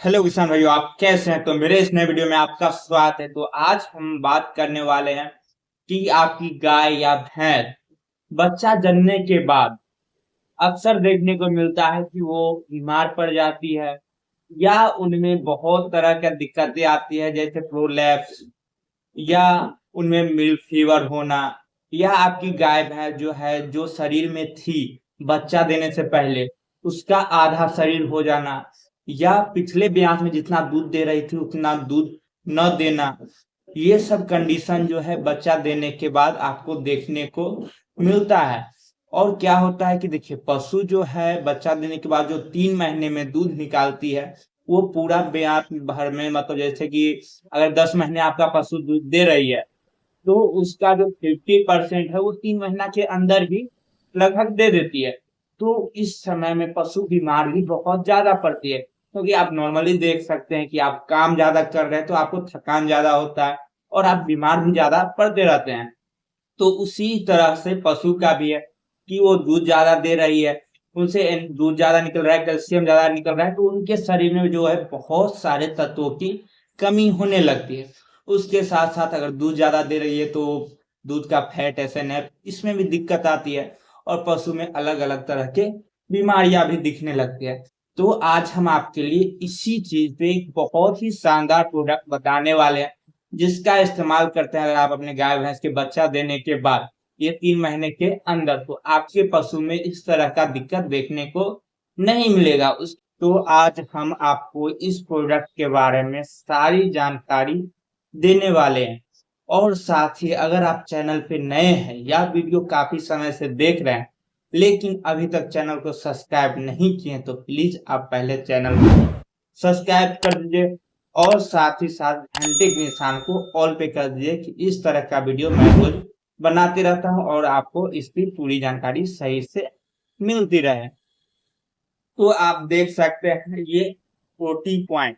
Hello किसान भाइयों, आप कैसे हैं। तो मेरे इस नए वीडियो में आपका स्वागत है। तो आज हम बात करने वाले हैं कि आपकी गाय या भैंस बच्चा जनने के बाद अक्सर देखने को मिलता है कि वो बीमार पड़ जाती है या उनमें बहुत तरह की दिक्कतें आती है, जैसे प्रोलैप्स या उनमें मिल्क फीवर होना, या आपकी गाय भैंस जो है जो शरीर में थी बच्चा देने से पहले उसका आधा शरीर हो जाना, या पिछले ब्यास में जितना दूध दे रही थी उतना दूध न देना। ये सब कंडीशन जो है बच्चा देने के बाद आपको देखने को मिलता है। और क्या होता है कि देखिए, पशु जो है बच्चा देने के बाद जो 3 महीने में दूध निकालती है वो पूरा ब्यास भर में, मतलब जैसे कि अगर 10 महीने आपका पशु दूध दे रही है तो उसका जो 50% है वो 3 महीना के अंदर ही लगभग दे देती है। तो इस समय में पशु बीमार भी बहुत ज्यादा पड़ती है, क्योंकि आप नॉर्मली देख सकते हैं कि आप काम ज्यादा कर रहे हैं तो आपको थकान ज्यादा होता है और आप बीमार भी ज्यादा पड़ते रहते हैं। तो उसी तरह से पशु का भी है कि वो दूध ज्यादा दे रही है, उनसे दूध ज्यादा निकल रहा है, कैल्शियम ज्यादा निकल रहा है, तो उनके शरीर में जो है बहुत सारे तत्वों की कमी होने लगती है। उसके साथ साथ अगर दूध ज्यादा दे रही है तो दूध का फैट, एसएनएफ, इसमें भी दिक्कत आती है और पशु में अलग अलग तरह के बीमारियां भी दिखने लगती है। तो आज हम आपके लिए इसी चीज पे एक बहुत ही शानदार प्रोडक्ट बताने वाले हैं, जिसका इस्तेमाल करते हैं अगर आप अपने गाय भैंस के बच्चा देने के बाद ये 3 महीने के अंदर, तो आपके पशु में इस तरह का दिक्कत देखने को नहीं मिलेगा। उस तो आज हम आपको इस प्रोडक्ट के बारे में सारी जानकारी देने वाले हैं। और साथ ही अगर आप चैनल पे नए हैं या वीडियो काफी समय से देख रहे हैं लेकिन अभी तक चैनल को सब्सक्राइब नहीं किए तो प्लीज आप पहले चैनल को सब्सक्राइब कर दीजिए और साथ ही साथ घंटे के निशान को ऑल पे कर दीजिए कि इस तरह का वीडियो मैं रोज बनाते रहता हूं और आपको इसकी पूरी जानकारी सही से मिलती रहे। तो आप देख सकते हैं ये 40 पॉइंट,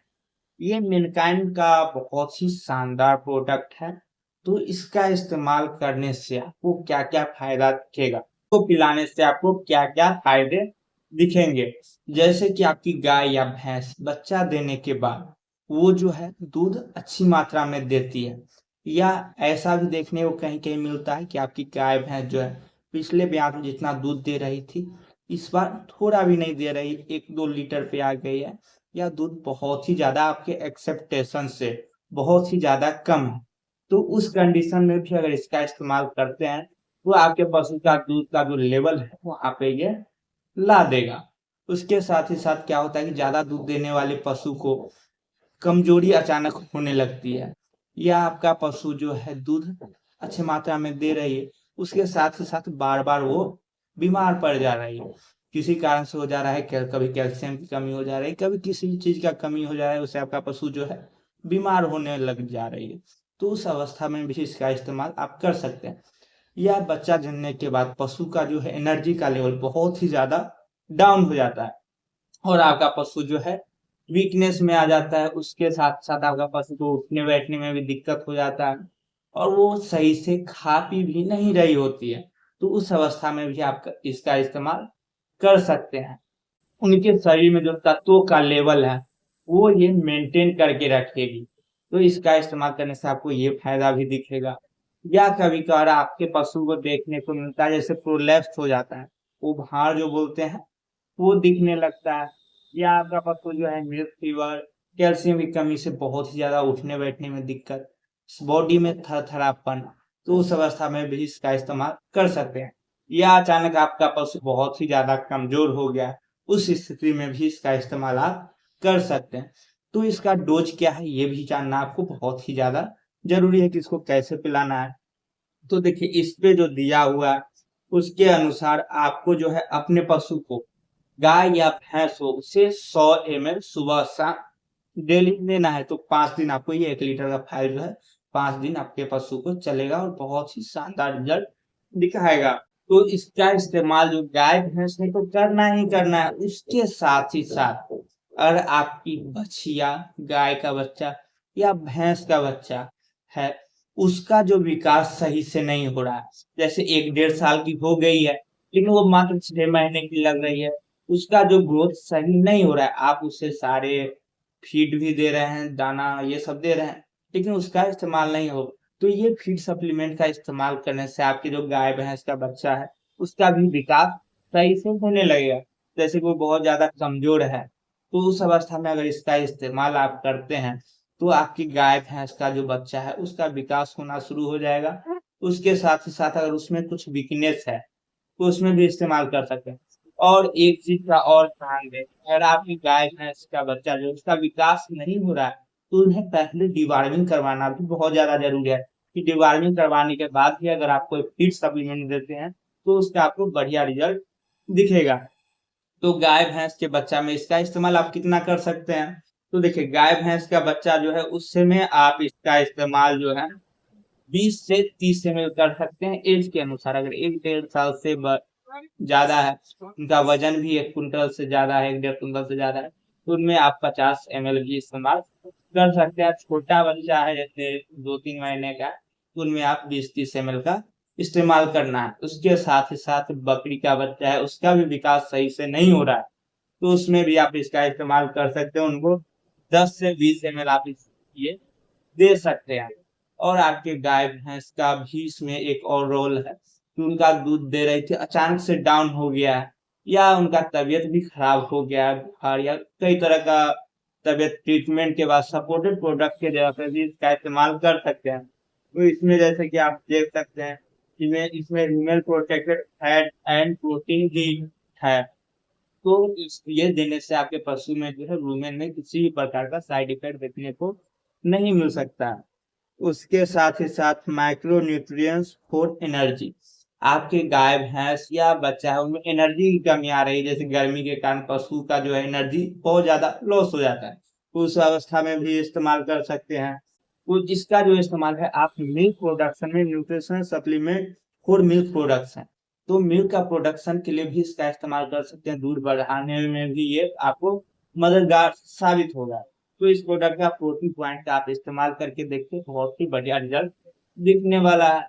ये मिनकाइंड का बहुत ही शानदार प्रोडक्ट है। तो इसका इस्तेमाल करने से आपको क्या क्या फायदा दिखेगा, तो पिलाने से आपको क्या क्या फायदे दिखेंगे। जैसे कि आपकी गाय या भैंस बच्चा देने के बाद वो जो है दूध अच्छी मात्रा में देती है, या ऐसा भी देखने को कहीं कहीं मिलता है कि आपकी गाय भैंस जो है पिछले ब्याह में जितना दूध दे रही थी इस बार थोड़ा भी नहीं दे रही, 1-2 लीटर पे आ गई है, या दूध बहुत ही ज्यादा आपके एक्सेप्टेशन से बहुत ही ज्यादा कम है। तो उस कंडीशन में भी अगर इसका इस्तेमाल करते हैं तो आपके पशु का दूध का जो लेवल है वहां पे ये ला देगा। उसके साथ ही साथ क्या होता है कि ज्यादा दूध देने वाले पशु को कमजोरी अचानक होने लगती है, या आपका पशु जो है दूध अच्छी मात्रा में दे रही है उसके साथ ही साथ बार बार वो बीमार पड़ जा रही है, किसी कारण से हो जा रहा है, कभी कैल्शियम की कमी हो जा रही है, कभी किसी चीज का कमी हो जा रहा है, उससे आपका पशु जो है बीमार होने लग जा रही है। तो उस अवस्था में भी इसका इस्तेमाल आप कर सकते हैं। या बच्चा जनने के बाद पशु का जो है एनर्जी का लेवल बहुत ही ज्यादा डाउन हो जाता है और आपका पशु जो है वीकनेस में आ जाता है, उसके साथ साथ आपका पशु को उठने बैठने में भी दिक्कत हो जाता है और वो सही से खा पी भी नहीं रही होती है। तो उस अवस्था में भी आप इसका इस्तेमाल कर सकते हैं। उनके शरीर में जो तत्वों का लेवल है वो ये मेंटेन करके रखेगी। तो इसका इस्तेमाल करने से आपको ये फायदा भी दिखेगा। या कभी कभार आपके पशु को देखने को मिलता है जैसे प्रोलैप्स हो जाता है, वो भार जो बोलते हैं वो दिखने लगता है, या आपका पशु जो है मिल्क फीवर, कैल्शियम की कमी से बहुत ही ज्यादा उठने बैठने में दिक्कत, बॉडी में थरथरापन, तो उस अवस्था में भी इसका इस्तेमाल कर सकते हैं। या अचानक आपका पशु बहुत ही ज्यादा कमजोर हो गया, उस स्थिति में भी इसका इस्तेमाल आप कर सकते हैं। तो इसका डोज क्या है ये भी जानना आपको बहुत ही ज्यादा जरूरी है कि इसको कैसे पिलाना है। तो देखिए, इस पे जो दिया हुआ है उसके अनुसार आपको जो है अपने पशु को, गाय या भैंस हो, उसे 100 ml सुबह शाम डेली देना है। तो 5 दिन आपको ये 1 लीटर का फाइल जो है 5 दिन आपके पशु को चलेगा और बहुत ही शानदार रिजल्ट दिखाएगा। तो इसका इस्तेमाल जो गाय भैंस ने तो करना ही करना है, उसके साथ ही साथ अगर आपकी बछिया, गाय का बच्चा या भैंस का बच्चा है, उसका जो विकास सही से नहीं हो रहा है, जैसे 1-1.5 साल की हो गई है लेकिन वो मात्र 6 महीने की लग रही है, उसका जो ग्रोथ सही नहीं हो रहा है, आप उसे सारे फीड भी दे रहे हैं, दाना ये सब दे रहे हैं, लेकिन उसका इस्तेमाल नहीं हो, तो ये फीड सप्लीमेंट का इस्तेमाल करने से आपकी जो गाय भैंस का बच्चा है उसका भी विकास सही से होने लगेगा। जैसे कि वो बहुत ज्यादा कमजोर है, तो उस अवस्था में अगर इसका इस्तेमाल आप करते हैं तो आपकी गाय भैंस का जो बच्चा है उसका विकास होना शुरू हो जाएगा। उसके साथ ही साथ अगर उसमें कुछ वीकनेस है तो उसमें भी इस्तेमाल कर सकते हैं। और एक चीज का और ध्यान दें, अगर आपकी गाय भैंस का बच्चा जो उसका विकास नहीं हो रहा है तो उन्हें पहले डिवार्मिंग करवाना भी बहुत ज्यादा जरूरी है, कि डिवार्मिंग करवाने के बाद भी अगर आप कोई फीड सप्लीमेंट देते हैं तो उसका आपको बढ़िया रिजल्ट दिखेगा। तो गाय भैंस के बच्चा में इसका इस्तेमाल आप कितना कर सकते हैं? तो देखिए, गाय भैंस का बच्चा जो है उससे में आप इसका इस्तेमाल जो है 20 से 30 ml कर सकते हैं एज के अनुसार। अगर 1-1.5 साल से ज्यादा है, उनका वजन भी 1 कुंटल से ज्यादा है, 1-1.5 कुंटल से ज्यादा है, तो उनमें आप 50 ml भी इस्तेमाल कर सकते हैं। छोटा बच्चा है जैसे 2-3 महीने का, तो उनमें आप 20-30 ml का इस्तेमाल करना है। उसके साथ ही साथ बकरी का बच्चा है, उसका भी विकास सही से नहीं हो रहा है, तो उसमें भी आप इसका इस्तेमाल कर सकते हैं। उनको 10 से 20 ml आप ये दे सकते हैं। और आपके गाय भैंस का भी इसमें एक और रोल है कि उनका दूध दे रही थी, अचानक से डाउन हो गया है, या उनका तबीयत भी खराब हो गया है, बुखार या कई तरह का तबीयत ट्रीटमेंट के बाद सपोर्टेड प्रोडक्ट के जगह पे भी इसका इस्तेमाल कर सकते हैं। तो इसमें जैसे कि आप देख सकते हैं, इसमें इसमें renal protected fat and protein भी है। तो ये देने से आपके पशु में जो है रूमेन में किसी भी प्रकार का साइड इफेक्ट देखने को नहीं मिल सकता। उसके साथ ही साथ माइक्रो न्यूट्रिएंट्स फॉर एनर्जी, आपके गाय भैंस या बच्चा है उनमें एनर्जी की कमी आ रही है, जैसे गर्मी के कारण पशु का जो है एनर्जी बहुत ज्यादा लॉस हो जाता है, तो उस अवस्था में भी इस्तेमाल कर सकते हैं। तो इसका जो इस्तेमाल है आप मिल्क प्रोडक्शन में, nutrition supplement for milk production, तो मिल्क का प्रोडक्शन के लिए भी इसका इस्तेमाल कर सकते हैं। दूध बढ़ाने में भी ये आपको मददगार साबित होगा। तो इस प्रोडक्ट का प्रोटीन पॉइंट का आप इस्तेमाल करके देखिए, बहुत ही बढ़िया रिजल्ट दिखने वाला है।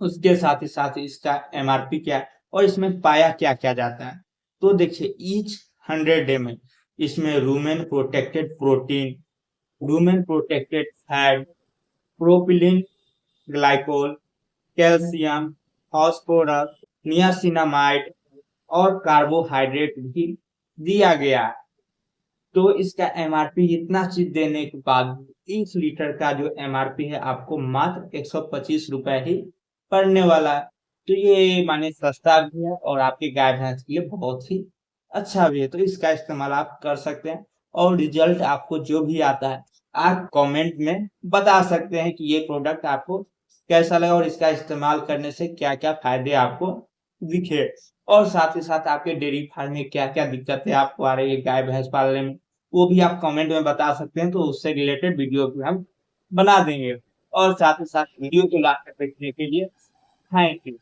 उसके साथ ही साथ इसका एमआरपी क्या है और इसमें पाया क्या क्या जाता है, तो देखिए ईच 100 ml इसमें rumen protected protein, rumen protected fat, propylene glycol, calcium, phosphorus, niacinamide और कार्बोहाइड्रेट भी दिया गया है। तो इसका एमआरपी इतना चीज देने के बाद 1 लीटर का जो एमआरपी है आपको मात्र 125 रुपए ही पड़ने वाला है। तो ये माने सस्ता भी है और आपकी गाय भैंस के लिए बहुत ही अच्छा भी है। तो इसका इस्तेमाल आप कर सकते हैं और रिजल्ट आपको जो भी आता है आप कमेंट में बता सकते हैं कि ये प्रोडक्ट आपको कैसा लगा और इसका इस्तेमाल करने से क्या क्या फायदे आपको दिखे, और साथ ही साथ आपके डेयरी फार्म में क्या क्या दिक्कतें आपको आ रही है गाय भैंस पालने में, वो भी आप कमेंट में बता सकते हैं, तो उससे रिलेटेड वीडियो भी हम बना देंगे। और साथ ही साथ वीडियो को लास्ट तक देखने के लिए थैंक यू।